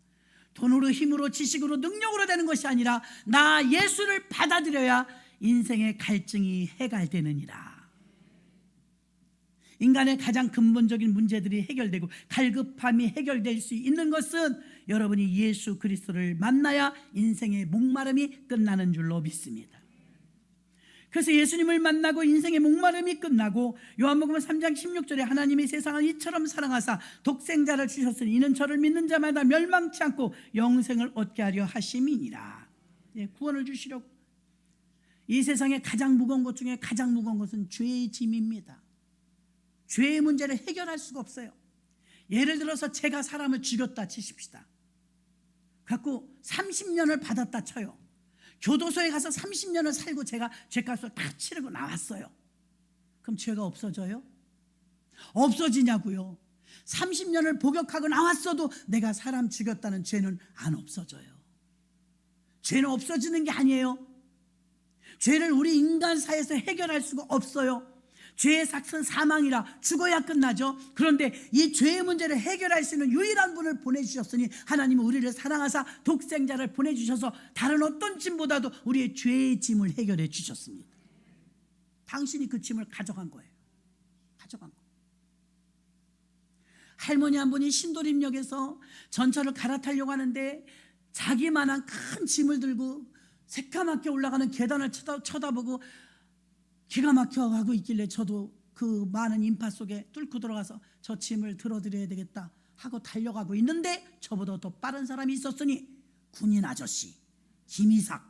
A: 돈으로 힘으로 지식으로 능력으로 되는 것이 아니라 나 예수를 받아들여야 인생의 갈증이 해결되느니라. 인간의 가장 근본적인 문제들이 해결되고 갈급함이 해결될 수 있는 것은 여러분이 예수 그리스도를 만나야 인생의 목마름이 끝나는 줄로 믿습니다. 그래서 예수님을 만나고 인생의 목마름이 끝나고 요한복음 3장 16절에 하나님이 세상을 이처럼 사랑하사 독생자를 주셨으니 이는 저를 믿는 자마다 멸망치 않고 영생을 얻게 하려 하심이니라. 구원을 주시려고. 이 세상에 가장 무거운 것 중에 가장 무거운 것은 죄의 짐입니다. 죄의 문제를 해결할 수가 없어요. 예를 들어서 제가 사람을 죽였다 치십시다. 갖고 30년을 받았다 쳐요. 교도소에 가서 30년을 살고 제가 죄값을 다 치르고 나왔어요. 그럼 죄가 없어져요? 없어지냐고요. 30년을 복역하고 나왔어도 내가 사람 죽였다는 죄는 안 없어져요. 죄는 없어지는 게 아니에요. 죄를 우리 인간 사회에서 해결할 수가 없어요. 죄의 삭은 사망이라 죽어야 끝나죠. 그런데 이 죄의 문제를 해결할 수 있는 유일한 분을 보내주셨으니 하나님은 우리를 사랑하사 독생자를 보내주셔서 다른 어떤 짐보다도 우리의 죄의 짐을 해결해 주셨습니다. 당신이 그 짐을 가져간 거예요. 가져간 거. 할머니 한 분이 신도림역에서 전철을 갈아타려고 하는데 자기만한 큰 짐을 들고 새까맣게 올라가는 계단을 쳐다보고 기가 막혀 하고 있길래 저도 그 많은 인파 속에 뚫고 들어가서 저 짐을 들어드려야 되겠다 하고 달려가고 있는데 저보다 더 빠른 사람이 있었으니 군인 아저씨 김이삭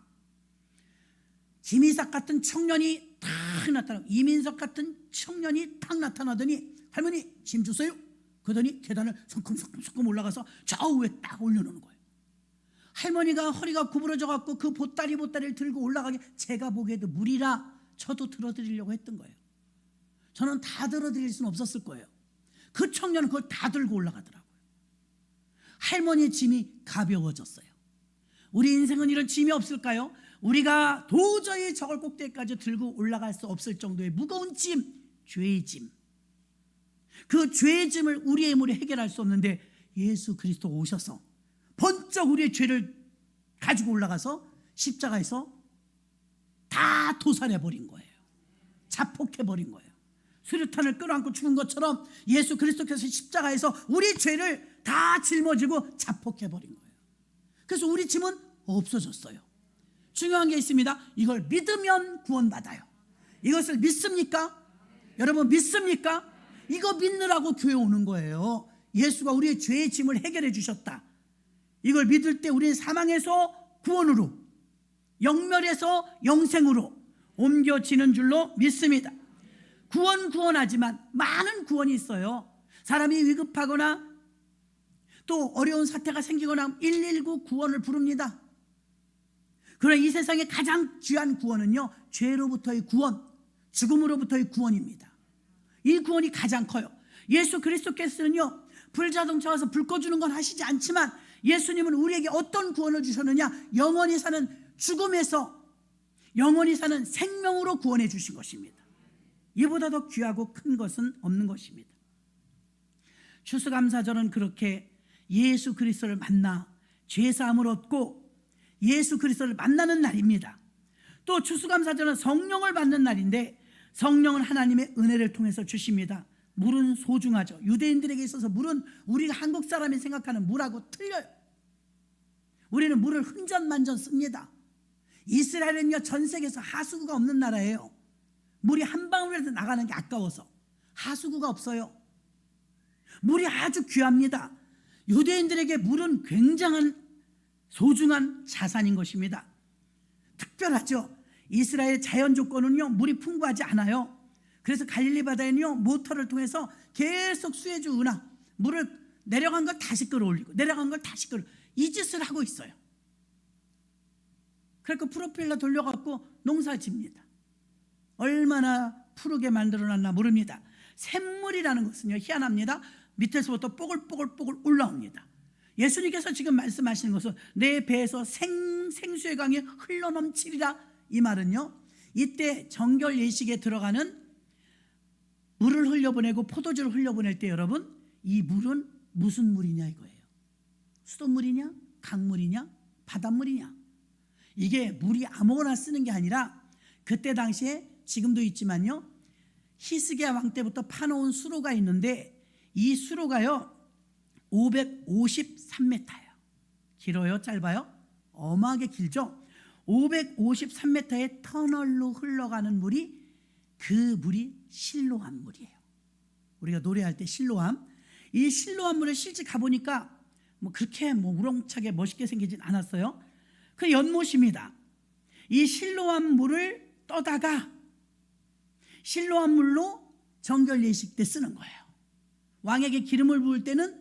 A: 같은 청년이 탁 나타나고 이민석 같은 청년이 탁 나타나더니 할머니 짐 주세요. 그러더니 계단을 성큼성큼 올라가서 좌우에 딱 올려놓는 거예요. 할머니가 허리가 구부러져 갖고 그 보따리를 들고 올라가게 제가 보기에도 무리라 저도 들어드리려고 했던 거예요. 저는 다 들어드릴 수는 없었을 거예요. 그 청년은 그걸 다 들고 올라가더라고요. 할머니의 짐이 가벼워졌어요. 우리 인생은 이런 짐이 없을까요? 우리가 도저히 저걸 꼭대기까지 들고 올라갈 수 없을 정도의 무거운 짐, 죄의 짐. 그 죄의 짐을 우리의 힘으로 해결할 수 없는데 예수 그리스도 오셔서 번쩍 우리의 죄를 가지고 올라가서 십자가에서 다 도살해버린 거예요. 자폭해버린 거예요. 수류탄을 끌어안고 죽은 것처럼 예수 그리스도께서 십자가에서 우리 죄를 다 짊어지고 자폭해버린 거예요. 그래서 우리 짐은 없어졌어요. 중요한 게 있습니다. 이걸 믿으면 구원받아요. 이것을 믿습니까? 여러분 믿습니까? 이거 믿느라고 교회 오는 거예요. 예수가 우리의 죄의 짐을 해결해 주셨다. 이걸 믿을 때 우리는 사망에서 구원으로 영멸에서 영생으로 옮겨지는 줄로 믿습니다. 구원하지만 많은 구원이 있어요. 사람이 위급하거나 또 어려운 사태가 생기거나 119 구원을 부릅니다. 그러나 이 세상에 가장 귀한 구원은요, 죄로부터의 구원, 죽음으로부터의 구원입니다. 이 구원이 가장 커요. 예수 그리스도께서는요, 불자동차 와서 불 꺼주는 건 하시지 않지만 예수님은 우리에게 어떤 구원을 주셨느냐, 영원히 사는 죽음에서 영원히 사는 생명으로 구원해 주신 것입니다. 이보다 더 귀하고 큰 것은 없는 것입니다. 추수감사절은 그렇게 예수 그리스도를 만나 죄사함을 얻고 예수 그리스도를 만나는 날입니다. 또 추수감사절은 성령을 받는 날인데 성령은 하나님의 은혜를 통해서 주십니다. 물은 소중하죠. 유대인들에게 있어서 물은 우리가 한국 사람이 생각하는 물하고 틀려요. 우리는 물을 흥전만전 씁니다. 이스라엘은요, 전 세계에서 하수구가 없는 나라예요. 물이 한 방울이라도 나가는 게 아까워서 하수구가 없어요. 물이 아주 귀합니다. 유대인들에게 물은 굉장한 소중한 자산인 것입니다. 특별하죠. 이스라엘 자연 조건은요, 물이 풍부하지 않아요. 그래서 갈릴리 바다에는요, 모터를 통해서 계속 수에즈 운하, 물을 내려간 걸 다시 끌어올리고 내려간 걸 다시 이 짓을 하고 있어요. 그러니까 프로펠러 돌려갖고 농사 집니다. 얼마나 푸르게 만들어놨나 모릅니다. 샘물이라는 것은요, 희한합니다. 밑에서부터 뽀글뽀글 올라옵니다. 예수님께서 지금 말씀하시는 것은 내 배에서 생수의 강이 흘러넘치리라, 이 말은요, 이때 정결 예식에 들어가는 물을 흘려보내고 포도주를 흘려보낼 때 여러분, 이 물은 무슨 물이냐 이거예요. 수돗물이냐, 강물이냐, 바닷물이냐. 이게 물이 아무거나 쓰는 게 아니라 그때 당시에, 지금도 있지만요, 히스기야 왕 때부터 파놓은 수로가 있는데 이 수로가요 553m예요. 길어요, 짧아요? 어마하게 길죠. 553m의 터널로 흘러가는 물이, 그 물이 실로암 물이에요. 우리가 노래할 때 실로암, 이 실로암 물에 실제 가보니까 뭐 그렇게 우렁차게 멋있게 생기진 않았어요. 그 연못입니다. 이 실로암 물을 떠다가 실로암 물로 정결 예식 때 쓰는 거예요. 왕에게 기름을 부을 때는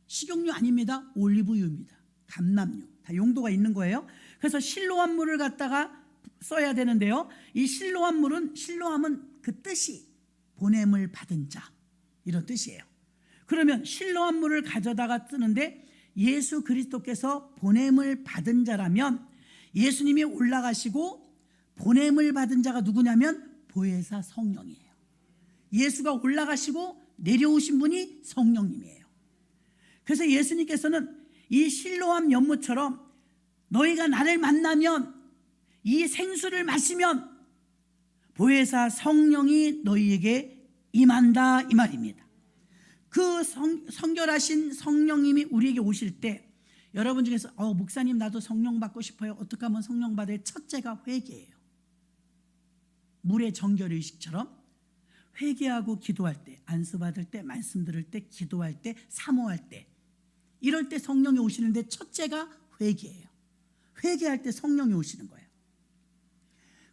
A: 식용유 아닙니다. 올리브유입니다. 감람유, 다 용도가 있는 거예요. 그래서 실로암 물을 갖다가 써야 되는데요, 이 실로암은 그 뜻이 보냄을 받은 자, 이런 뜻이에요. 그러면 실로암 물을 가져다가 쓰는데 예수 그리스도께서 보냄을 받은 자라면 예수님이 올라가시고 보냄을 받은 자가 누구냐면 보혜사 성령이에요. 예수가 올라가시고 내려오신 분이 성령님이에요. 그래서 예수님께서는 이 실로암 연못처럼 너희가 나를 만나면, 이 생수를 마시면 보혜사 성령이 너희에게 임한다, 이 말입니다. 그 성결하신 성령님이 우리에게 오실 때, 여러분 중에서 목사님 나도 성령 받고 싶어요. 어떻게 하면 성령 받아요? 첫째가 회개예요. 물의 정결의식처럼 회개하고 기도할 때, 안수 받을 때, 말씀 들을 때, 기도할 때, 사모할 때, 이럴 때 성령이 오시는데 첫째가 회개예요. 회개할 때 성령이 오시는 거예요.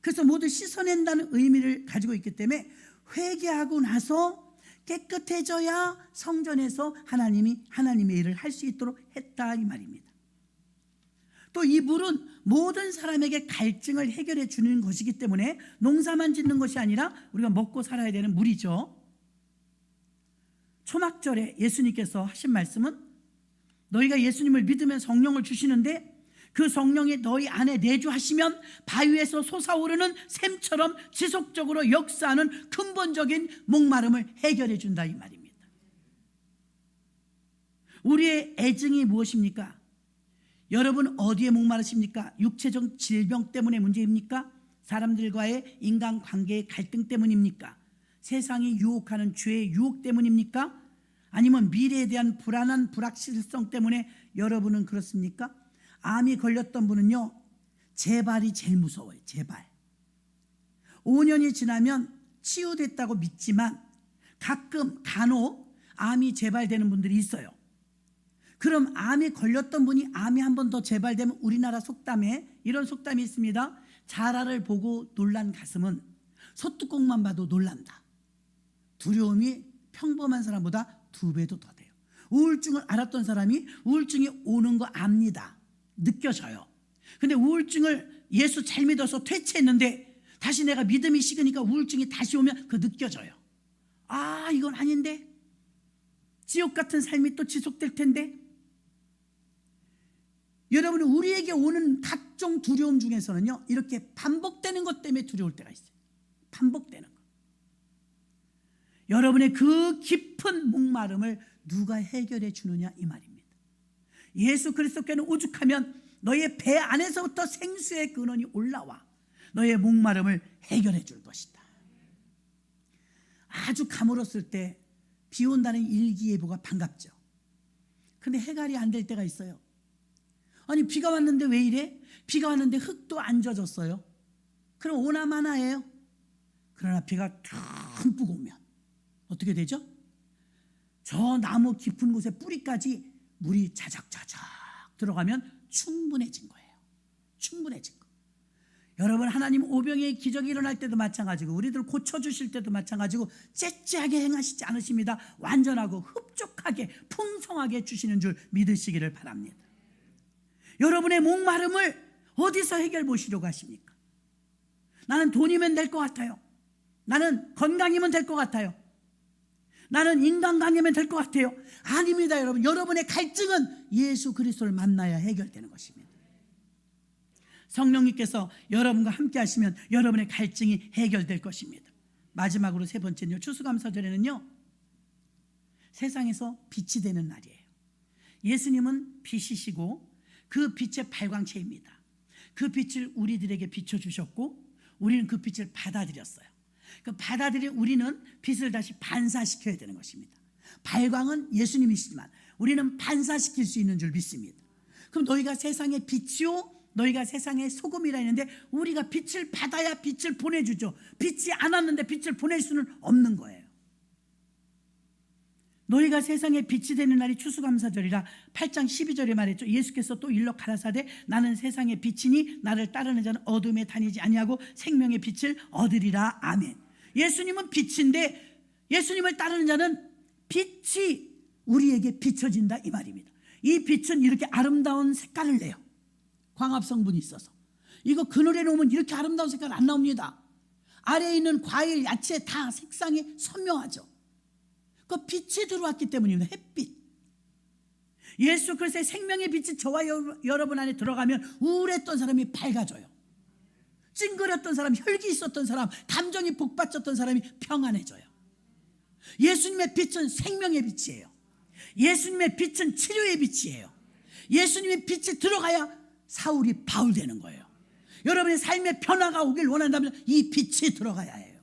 A: 그래서 모두 씻어낸다는 의미를 가지고 있기 때문에 회개하고 나서 깨끗해져야 성전에서 하나님의 일을 할 수 있도록 했다, 이 말입니다. 또 이 물은 모든 사람에게 갈증을 해결해 주는 것이기 때문에 농사만 짓는 것이 아니라 우리가 먹고 살아야 되는 물이죠. 초막절에 예수님께서 하신 말씀은, 너희가 예수님을 믿으면 성령을 주시는데 그 성령이 너희 안에 내주하시면 바위에서 솟아오르는 샘처럼 지속적으로 역사하는 근본적인 목마름을 해결해 준다, 이 말입니다. 우리의 애증이 무엇입니까? 여러분 어디에 목마르십니까? 육체적 질병 때문에 문제입니까? 사람들과의 인간관계의 갈등 때문입니까? 세상이 유혹하는 죄의 유혹 때문입니까? 아니면 미래에 대한 불안한 불확실성 때문에 여러분은 그렇습니까? 암이 걸렸던 분은요, 재발이 제일 무서워요. 재발. 5년이 지나면 치유됐다고 믿지만 가끔 간혹 암이 재발되는 분들이 있어요. 그럼 암이 걸렸던 분이 암이 한 번 더 재발되면, 우리나라 속담에 이런 속담이 있습니다. 자라를 보고 놀란 가슴은 소뚜껑만 봐도 놀란다. 두려움이 평범한 사람보다 2배도 더 돼요. 우울증을 알았던 사람이 우울증이 오는 거 압니다. 느껴져요. 근데 우울증을 예수 잘 믿어서 퇴치했는데 다시 내가 믿음이 식으니까 우울증이 다시 오면 그 느껴져요. 아, 이건 아닌데, 지옥 같은 삶이 또 지속될 텐데. 여러분, 우리에게 오는 각종 두려움 중에서는요, 이렇게 반복되는 것 때문에 두려울 때가 있어요. 반복되는 것. 여러분의 그 깊은 목마름을 누가 해결해 주느냐, 이 말입니다. 예수 그리스도께는 오죽하면 너의 배 안에서부터 생수의 근원이 올라와 너의 목마름을 해결해 줄 것이다. 아주 가물었을 때 비 온다는 일기예보가 반갑죠. 근데 해갈이 안 될 때가 있어요. 아니 비가 왔는데 왜 이래? 비가 왔는데 흙도 안 젖었어요. 그럼 오남 하나예요. 그러나 비가 듬뿍 오면 어떻게 되죠? 저 나무 깊은 곳에 뿌리까지 물이 자작자작 들어가면 충분해진 거예요. 충분해진 거. 여러분, 하나님 오병이의 기적이 일어날 때도 마찬가지고 우리들 고쳐주실 때도 마찬가지고 째째하게 행하시지 않으십니다. 완전하고 흡족하게 풍성하게 주시는 줄 믿으시기를 바랍니다. 여러분의 목마름을 어디서 해결 보시려고 하십니까? 나는 돈이면 될 것 같아요. 나는 건강이면 될 것 같아요. 나는 인간관계면 될 것 같아요. 아닙니다, 여러분. 여러분의 갈증은 예수 그리스도를 만나야 해결되는 것입니다. 성령님께서 여러분과 함께 하시면 여러분의 갈증이 해결될 것입니다. 마지막으로 세 번째는요, 추수감사절에는요, 세상에서 빛이 되는 날이에요. 예수님은 빛이시고 그 빛의 발광체입니다. 그 빛을 우리들에게 비춰주셨고 우리는 그 빛을 받아들였어요. 그 받아들인 우리는 빛을 다시 반사시켜야 되는 것입니다. 발광은 예수님이시지만 우리는 반사시킬 수 있는 줄 믿습니다. 그럼 너희가 세상의 빛이요 너희가 세상의 소금이라 했는데 우리가 빛을 받아야 빛을 보내주죠. 빛이 안 왔는데 빛을 보낼 수는 없는 거예요. 너희가 세상의 빛이 되는 날이 추수감사절이라 8장 12절에 말했죠. 예수께서 또 일러 가라사대 나는 세상의 빛이니 나를 따르는 자는 어둠에 다니지 아니하고 생명의 빛을 얻으리라. 아멘. 예수님은 빛인데 예수님을 따르는 자는 빛이 우리에게 비춰진다 이 말입니다. 이 빛은 이렇게 아름다운 색깔을 내요. 광합 성분이 있어서. 이거 그늘에 놓으면 이렇게 아름다운 색깔 안 나옵니다. 아래에 있는 과일, 야채 다 색상이 선명하죠. 그 빛이 들어왔기 때문입니다. 햇빛. 예수 그리스도의 생명의 빛이 저와 여러분 안에 들어가면 우울했던 사람이 밝아져요. 찡그렸던 사람, 혈기 있었던 사람, 감정이 복받쳤던 사람이 평안해져요. 예수님의 빛은 생명의 빛이에요. 예수님의 빛은 치료의 빛이에요. 예수님의 빛이 들어가야 사울이 바울 되는 거예요. 여러분의 삶의 변화가 오길 원한다면 이 빛이 들어가야 해요.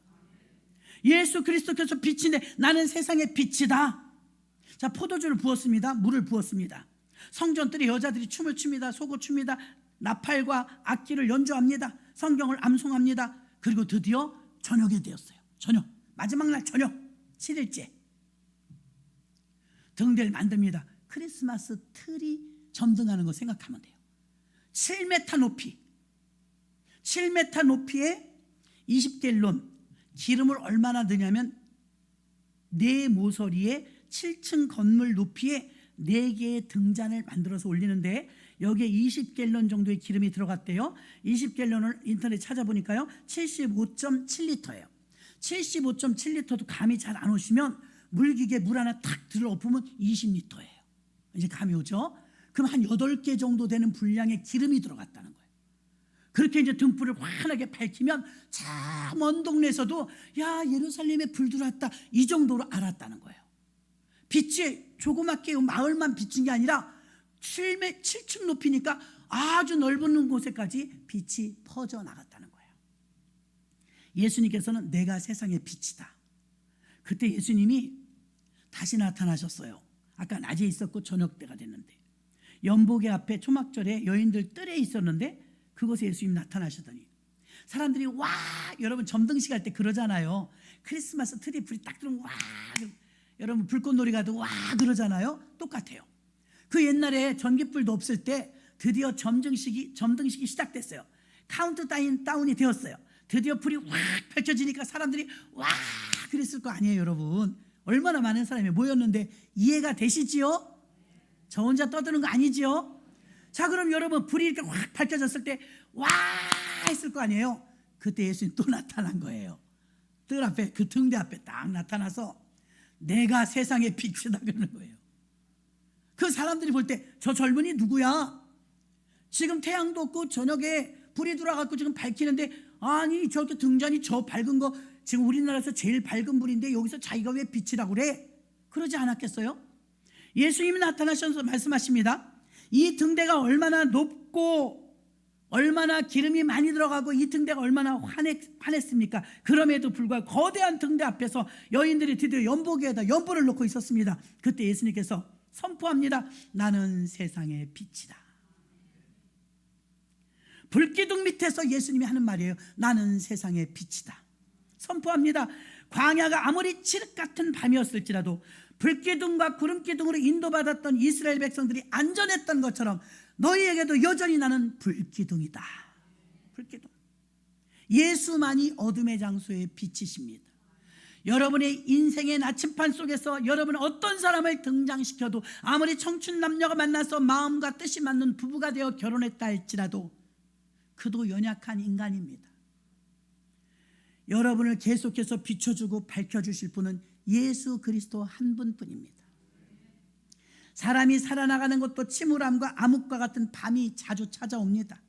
A: 예수 그리스도께서 빛인데 나는 세상의 빛이다. 자, 포도주를 부었습니다. 물을 부었습니다. 성전들이 여자들이 춤을 춥니다. 소고 춥니다. 나팔과 악기를 연주합니다. 성경을 암송합니다. 그리고 드디어 저녁이 되었어요. 저녁, 마지막 날 저녁 7일째 등대를 만듭니다. 크리스마스 틀이 점등하는 거 생각하면 돼요. 7m 높이 7m 높이에 20갤론 기름을 얼마나 넣냐면 4모서리에 7층 건물 높이에 4개의 등잔을 만들어서 올리는데 여기에 20갤런 정도의 기름이 들어갔대요. 20갤런을 인터넷 찾아보니까요 75.7리터예요 75.7리터도 감이 잘 안 오시면 물기계 물 하나 탁 들어 엎으면 20리터예요 이제 감이 오죠. 그럼 한 8개 정도 되는 분량의 기름이 들어갔다는 거예요. 그렇게 이제 등불을 환하게 밝히면 저 먼 동네에서도 야 예루살렘에 불 들어왔다 이 정도로 알았다는 거예요. 빛이 조그맣게 마을만 비친 게 아니라 7층 높이니까 아주 넓은 곳에까지 빛이 퍼져나갔다는 거예요. 예수님께서는 내가 세상의 빛이다. 그때 예수님이 다시 나타나셨어요. 아까 낮에 있었고 저녁 때가 됐는데 연복의 앞에 초막절에 여인들 뜰에 있었는데 그곳에 예수님 나타나시더니 사람들이 와 여러분 점등식 할 때 그러잖아요. 크리스마스 트리 불이 딱 들어오면 와 여러분 불꽃놀이 가도 와 그러잖아요. 똑같아요. 그 옛날에 전기불도 없을 때 드디어 점등식이 시작됐어요. 카운트다운이 되었어요. 드디어 불이 확 펼쳐지니까 사람들이 와 그랬을 거 아니에요. 여러분 얼마나 많은 사람이 모였는데 이해가 되시지요? 저 혼자 떠드는 거 아니지요? 자 그럼 여러분 불이 이렇게 확 밝혀졌을 때 와 했을 거 아니에요? 그때 예수님 또 나타난 거예요. 뜰 앞에 그 등대 앞에 딱 나타나서 내가 세상의 빛이다 그러는 거예요. 그 사람들이 볼 때 저 젊은이 누구야? 지금 태양도 없고 저녁에 불이 들어와갖고 지금 밝히는데 아니 저렇게 등잔이 저 밝은 거 지금 우리나라에서 제일 밝은 불인데 여기서 자기가 왜 빛이라고 그래? 그러지 않았겠어요? 예수님이 나타나셔서 말씀하십니다. 이 등대가 얼마나 붓고 얼마나 기름이 많이 들어가고 이 등대가 얼마나 환했습니까? 그럼에도 불구하고 거대한 등대 앞에서 여인들이 드디어 연보기에다 연보를 놓고 있었습니다. 그때 예수님께서 선포합니다. 나는 세상의 빛이다. 불기둥 밑에서 예수님이 하는 말이에요. 나는 세상의 빛이다. 선포합니다. 광야가 아무리 칠흑 같은 밤이었을지라도 불기둥과 구름기둥으로 인도받았던 이스라엘 백성들이 안전했던 것처럼 너희에게도 여전히 나는 불기둥이다. 불기둥. 예수만이 어둠의 장소의 빛이십니다. 여러분의 인생의 나침판 속에서 여러분 어떤 사람을 등장시켜도 아무리 청춘 남녀가 만나서 마음과 뜻이 맞는 부부가 되어 결혼했다 할지라도 그도 연약한 인간입니다. 여러분을 계속해서 비춰주고 밝혀주실 분은 예수 그리스도 한 분뿐입니다. 사람이 살아나가는 것도 침울함과 암흑과 같은 밤이 자주 찾아옵니다.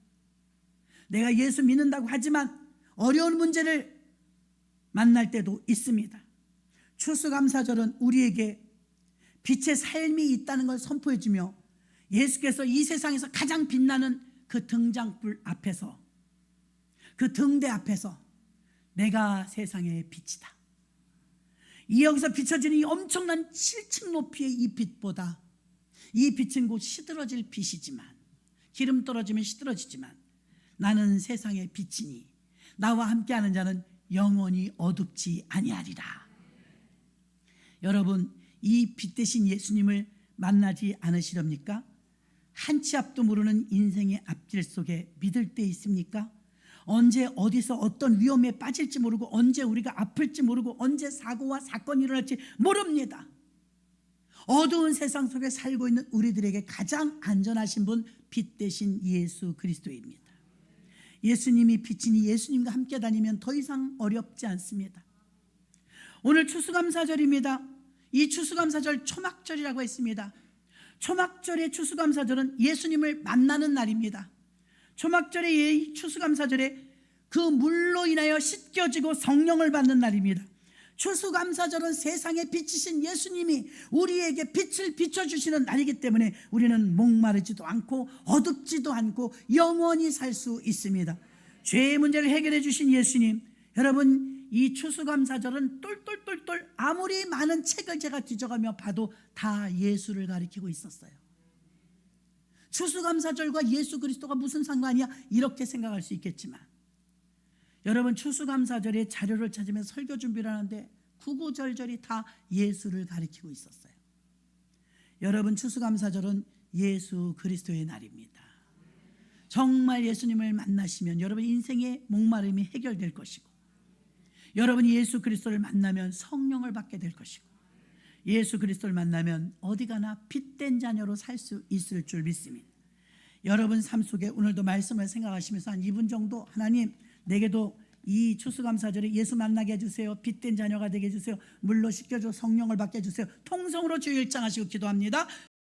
A: 내가 예수 믿는다고 하지만 어려운 문제를 만날 때도 있습니다. 추수감사절은 우리에게 빛의 삶이 있다는 걸 선포해주며 예수께서 이 세상에서 가장 빛나는 그 등장불 앞에서, 그 등대 앞에서 내가 세상의 빛이다. 이 여기서 비춰지는 이 엄청난 7층 높이의 이 빛보다 이 빛은 곧 시들어질 빛이지만, 기름 떨어지면 시들어지지만 나는 세상의 빛이니 나와 함께하는 자는 영원히 어둡지 아니하리라. 여러분, 이 빛 대신 예수님을 만나지 않으시렵니까? 한 치 앞도 모르는 인생의 앞길 속에 믿을 때 있습니까? 언제 어디서 어떤 위험에 빠질지 모르고 언제 우리가 아플지 모르고 언제 사고와 사건이 일어날지 모릅니다. 어두운 세상 속에 살고 있는 우리들에게 가장 안전하신 분, 빛 대신 예수 그리스도입니다. 예수님이 빛이니 예수님과 함께 다니면 더 이상 어렵지 않습니다. 오늘 추수감사절입니다. 이 추수감사절 초막절이라고 했습니다. 초막절의 추수감사절은 예수님을 만나는 날입니다. 초막절의 이 추수감사절에 그 물로 인하여 씻겨지고 성령을 받는 날입니다. 추수감사절은 세상의 빛이신 예수님이 우리에게 빛을 비춰주시는 날이기 때문에 우리는 목마르지도 않고 어둡지도 않고 영원히 살 수 있습니다. 죄의 문제를 해결해 주신 예수님, 여러분 이 추수감사절은 똘똘똘똘 아무리 많은 책을 제가 뒤져가며 봐도 다 예수를 가리키고 있었어요. 추수감사절과 예수 그리스도가 무슨 상관이야? 이렇게 생각할 수 있겠지만 여러분 추수감사절에 자료를 찾으면 설교 준비를 하는데 구구절절이 다 예수를 가리키고 있었어요. 여러분 추수감사절은 예수 그리스도의 날입니다. 정말 예수님을 만나시면 여러분 인생의 목마름이 해결될 것이고 여러분이 예수 그리스도를 만나면 성령을 받게 될 것이고 예수 그리스도를 만나면 어디 가나 빛된 자녀로 살 수 있을 줄 믿습니다. 여러분 삶 속에 오늘도 말씀을 생각하시면서 한 2분 정도 하나님 내게도 이 추수감사절에 예수 만나게 해주세요. 빛된 자녀가 되게 해주세요. 물로 씻겨줘 성령을 받게 해주세요. 통성으로 주의 일장하시고 기도합니다.